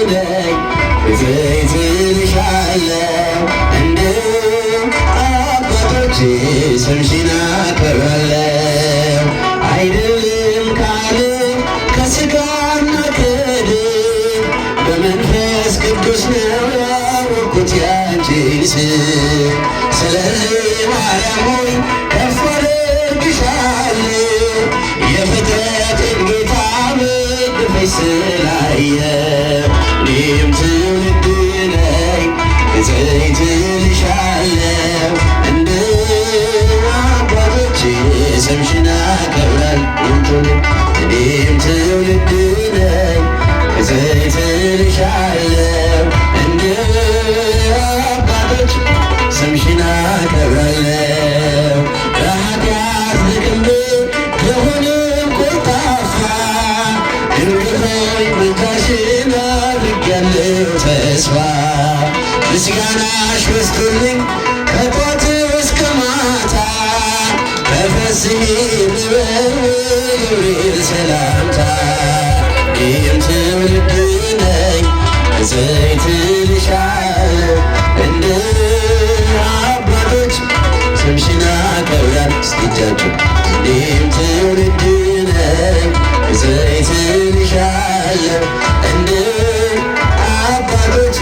ነኝ እዘይትልሻለሁ እንደ አባቶቼ ስምሽን አከብራለሁ። አይደለም ከዓለም ከሥጋና ከደም በመንፈስ ቅዱስ ነው ያወቅሁት ያንቺን ስም። ስለዚህ ማርያም ሆይ ከፍ አደርግሻለሁ የፍጥረትን ጌታ በግፈሽ ስላየሁ። እኔም ትውልድ ነኝ እዘይትልሻለሁ እንደ አባቶቼ ስምሽን አከብራለሁ። እኔም ትውልድ ነኝ እዘይትልሻለሁ እንደ አባቶቼ ስምሽን አከብራለሁ። በኃጢአት ልቅምብር ብሆንም ኮልታፋ ድንግል ሆይ ምልጃሽን አድርጌያለሁ ተስፋ። ምስጋናሽ በዝቶልኝ ከጧት እስከ ማታ በፈስሒ ልበል ገብርኤል ሰላምታ። እኔም ትውልድ ነኝ እዘይትልሻለሁ እንደ አባቶች ስምሽን አከብራለሁ። እስቲ እጃችሁ እኔም ትውልድ ነኝ እዘይትልሻለሁ እንደ አባቶች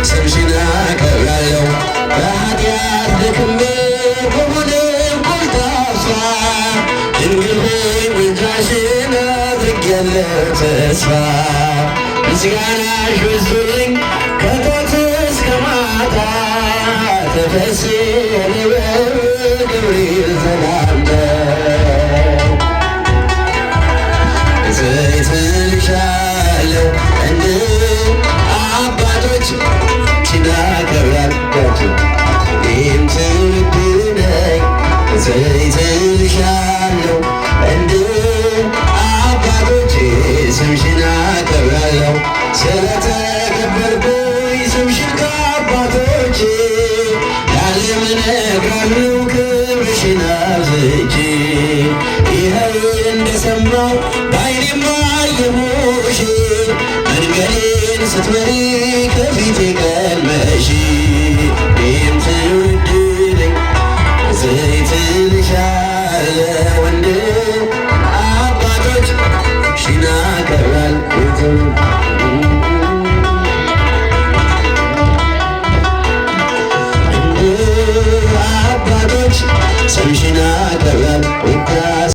ስምሽን አከብራለሁ። በኃጢአት ደክሜ በሆነም ኮልታፋ ድንግል ሆይ ምልጃሽን አድርጌያለሁ ተስፋ። ምስጋናሽ በዝቶልኝ ከጧት እስከ ማታ ተፈሥሒ ልበል ገብርኤል ሰላምታ። እዘይትልሻለሁ እንደ አባቶች ስምሽን አከብራለሁ። እኔም ትውልድ ነኝ እዘይትልሻለሁ እንደ አባቶች ስምሽን አከብራለሁ። ስለተከበርኩኝ ስምሽን ከአባቶቼ ለዓለም እነግራለሁ ክብርሽን አብዝቼ። ይኸው እንደሰማሁ በዓይኔም አየሁሽ መንገዴን ስትመሪ ከፊቴ ቀድመሽ። እኔም ትውልድ ነኝ እዘይትልሻለሁ